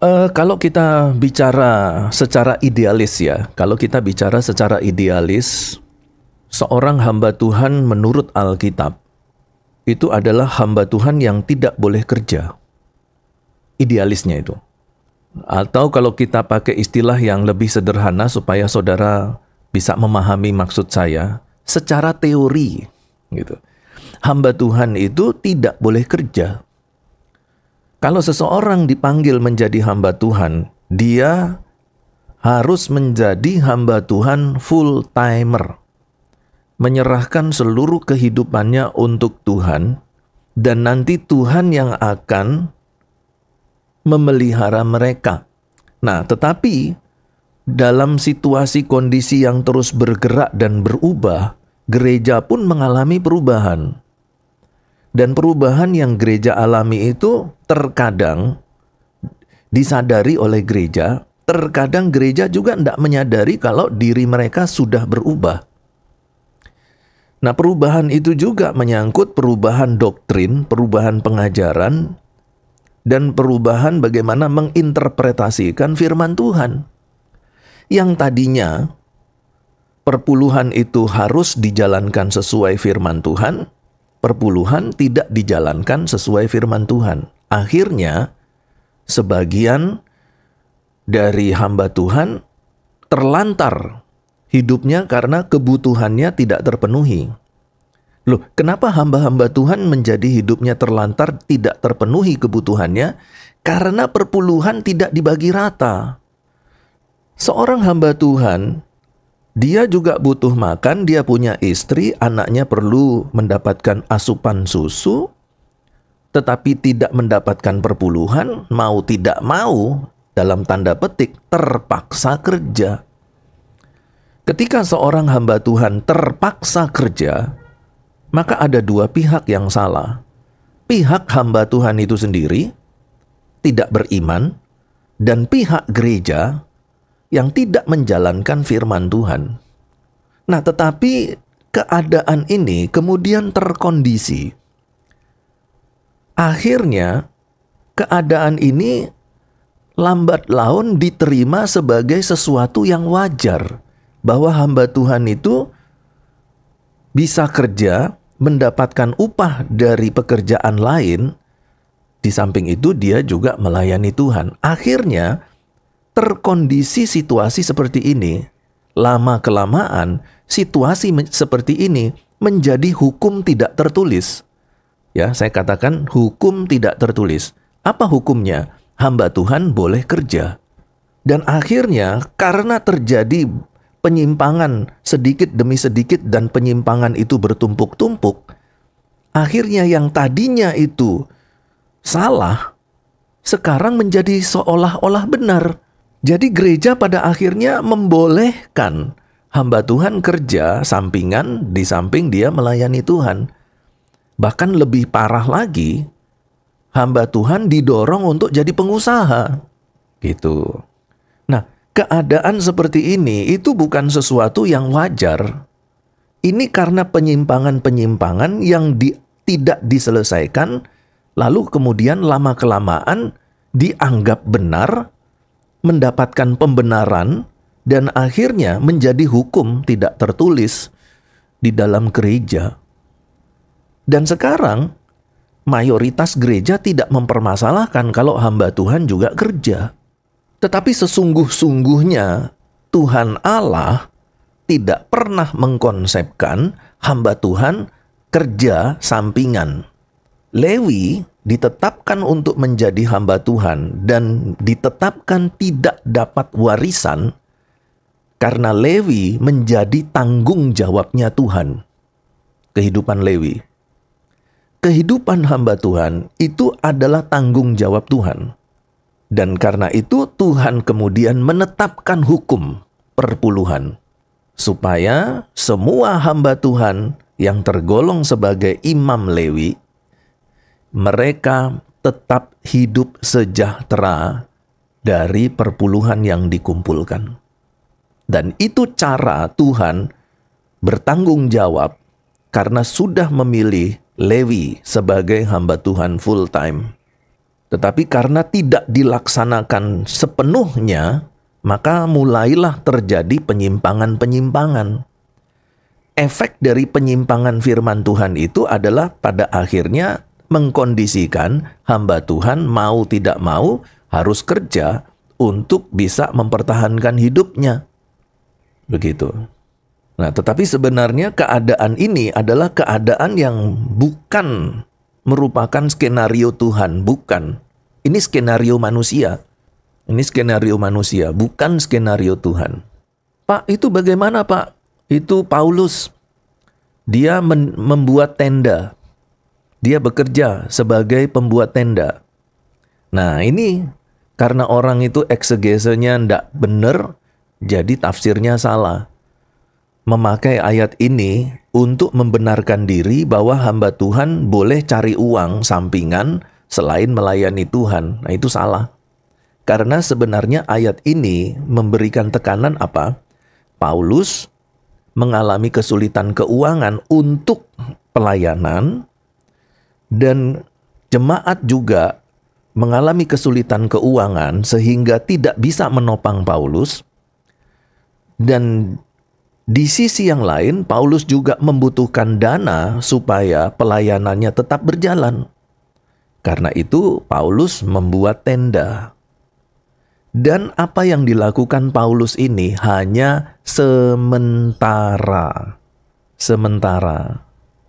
Kalau kita bicara secara idealis ya, kalau kita bicara secara idealis, seorang hamba Tuhan menurut Alkitab itu adalah hamba Tuhan yang tidak boleh kerja. Idealisnya itu. Atau kalau kita pakai istilah yang lebih sederhana supaya saudara bisa memahami maksud saya, secara teori gitu. Hamba Tuhan itu tidak boleh kerja. Kalau seseorang dipanggil menjadi hamba Tuhan, dia harus menjadi hamba Tuhan full timer. Menyerahkan seluruh kehidupannya untuk Tuhan, dan nanti Tuhan yang akan memelihara mereka. Nah, tetapi dalam situasi kondisi yang terus bergerak dan berubah, gereja pun mengalami perubahan. Dan perubahan yang gereja alami itu terkadang disadari oleh gereja, terkadang gereja juga tidak menyadari kalau diri mereka sudah berubah. Nah, perubahan itu juga menyangkut perubahan doktrin, perubahan pengajaran, dan perubahan bagaimana menginterpretasikan firman Tuhan. Yang tadinya perpuluhan itu harus dijalankan sesuai firman Tuhan, perpuluhan tidak dijalankan sesuai firman Tuhan. Akhirnya, sebagian dari hamba Tuhan terlantar hidupnya karena kebutuhannya tidak terpenuhi. Loh, kenapa hamba-hamba Tuhan menjadi hidupnya terlantar, tidak terpenuhi kebutuhannya? Karena perpuluhan tidak dibagi rata. Seorang hamba Tuhan, dia juga butuh makan, dia punya istri, anaknya perlu mendapatkan asupan susu, tetapi tidak mendapatkan perpuluhan, mau tidak mau, dalam tanda petik, terpaksa kerja. Ketika seorang hamba Tuhan terpaksa kerja, maka ada dua pihak yang salah. Pihak hamba Tuhan itu sendiri tidak beriman, dan pihak gereja yang tidak menjalankan firman Tuhan. Nah, tetapi keadaan ini kemudian terkondisi. Akhirnya, keadaan ini lambat laun diterima sebagai sesuatu yang wajar. Bahwa hamba Tuhan itu bisa kerja, mendapatkan upah dari pekerjaan lain, di samping itu dia juga melayani Tuhan. Akhirnya, terkondisi situasi seperti ini, lama-kelamaan situasi seperti ini menjadi hukum tidak tertulis. Ya, saya katakan hukum tidak tertulis. Apa hukumnya? Hamba Tuhan boleh kerja. Dan akhirnya karena terjadi penyimpangan sedikit demi sedikit dan penyimpangan itu bertumpuk-tumpuk, akhirnya yang tadinya itu salah, sekarang menjadi seolah-olah benar. Jadi gereja pada akhirnya membolehkan hamba Tuhan kerja sampingan di samping dia melayani Tuhan. Bahkan lebih parah lagi, hamba Tuhan didorong untuk jadi pengusaha. Gitu. Nah, keadaan seperti ini itu bukan sesuatu yang wajar. Ini karena penyimpangan-penyimpangan yang tidak diselesaikan, lalu kemudian lama-kelamaan dianggap benar, mendapatkan pembenaran, dan akhirnya menjadi hukum tidak tertulis di dalam gereja. Dan sekarang, mayoritas gereja tidak mempermasalahkan kalau hamba Tuhan juga kerja. Tetapi sesungguh-sungguhnya Tuhan Allah tidak pernah mengkonsepkan hamba Tuhan kerja sampingan. Lewi ditetapkan untuk menjadi hamba Tuhan dan ditetapkan tidak dapat warisan karena Lewi menjadi tanggung jawabnya Tuhan. Kehidupan Lewi. Kehidupan hamba Tuhan itu adalah tanggung jawab Tuhan. Dan karena itu Tuhan kemudian menetapkan hukum perpuluhan. Supaya semua hamba Tuhan yang tergolong sebagai imam Lewi, mereka tetap hidup sejahtera dari perpuluhan yang dikumpulkan. Dan itu cara Tuhan bertanggung jawab karena sudah memilih Lewi sebagai hamba Tuhan full time. Tetapi karena tidak dilaksanakan sepenuhnya, maka mulailah terjadi penyimpangan-penyimpangan. Efek dari penyimpangan firman Tuhan itu adalah pada akhirnya mengkondisikan hamba Tuhan mau tidak mau harus kerja untuk bisa mempertahankan hidupnya. Begitu. Nah, tetapi sebenarnya keadaan ini adalah keadaan yang bukan merupakan skenario Tuhan, bukan. Ini skenario manusia. Ini skenario manusia, bukan skenario Tuhan. Pak, itu bagaimana, Pak? Itu Paulus. Dia membuat tenda. Dia bekerja sebagai pembuat tenda. Nah, ini karena orang itu eksegesinya tidak benar, jadi tafsirnya salah. Memakai ayat ini untuk membenarkan diri bahwa hamba Tuhan boleh cari uang sampingan selain melayani Tuhan. Nah, itu salah. Karena sebenarnya ayat ini memberikan tekanan apa? Paulus mengalami kesulitan keuangan untuk pelayanan, dan jemaat juga mengalami kesulitan keuangan sehingga tidak bisa menopang Paulus. Dan di sisi yang lain, Paulus juga membutuhkan dana supaya pelayanannya tetap berjalan. Karena itu, Paulus membuat tenda. Dan apa yang dilakukan Paulus ini hanya sementara. Sementara.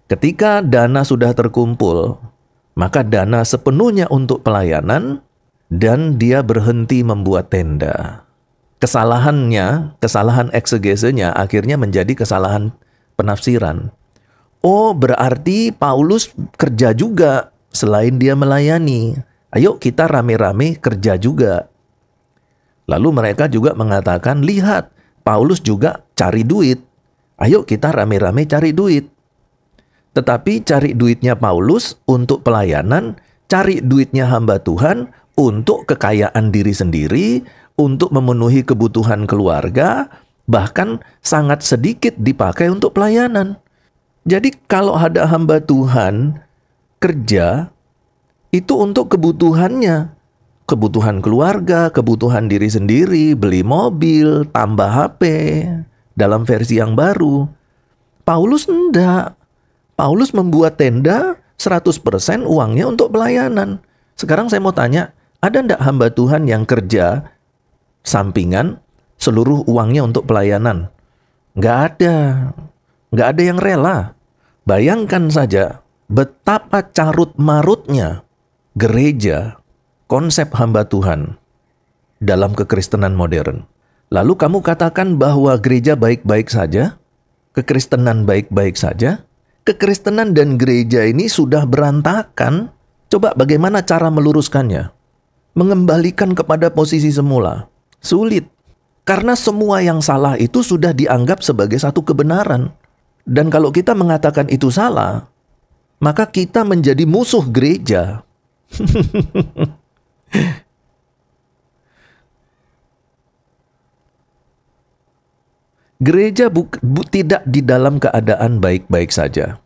Ketika dana sudah terkumpul, maka dana sepenuhnya untuk pelayanan, dan dia berhenti membuat tenda. Kesalahan eksegesinya akhirnya menjadi kesalahan penafsiran. Oh, berarti Paulus kerja juga selain dia melayani. Ayo kita rame-rame kerja juga. Lalu mereka juga mengatakan, lihat, Paulus juga cari duit. Ayo kita rame-rame cari duit. Tetapi cari duitnya Paulus untuk pelayanan, cari duitnya hamba Tuhan untuk kekayaan diri sendiri, untuk memenuhi kebutuhan keluarga, bahkan sangat sedikit dipakai untuk pelayanan. Jadi kalau ada hamba Tuhan kerja, itu untuk kebutuhannya. Kebutuhan keluarga, kebutuhan diri sendiri, beli mobil, tambah HP, dalam versi yang baru. Paulus enggak. Paulus membuat tenda 100% uangnya untuk pelayanan. Sekarang saya mau tanya, ada enggak hamba Tuhan yang kerja sampingan seluruh uangnya untuk pelayanan? Enggak ada. Enggak ada yang rela. Bayangkan saja betapa carut marutnya gereja, konsep hamba Tuhan dalam kekristenan modern. Lalu kamu katakan bahwa gereja baik-baik saja? Kekristenan baik-baik saja? Kekristenan dan gereja ini sudah berantakan. Coba bagaimana cara meluruskannya? Mengembalikan kepada posisi semula. Sulit. Karena semua yang salah itu sudah dianggap sebagai satu kebenaran. Dan kalau kita mengatakan itu salah, maka kita menjadi musuh gereja. Gereja tidak di dalam keadaan baik-baik saja.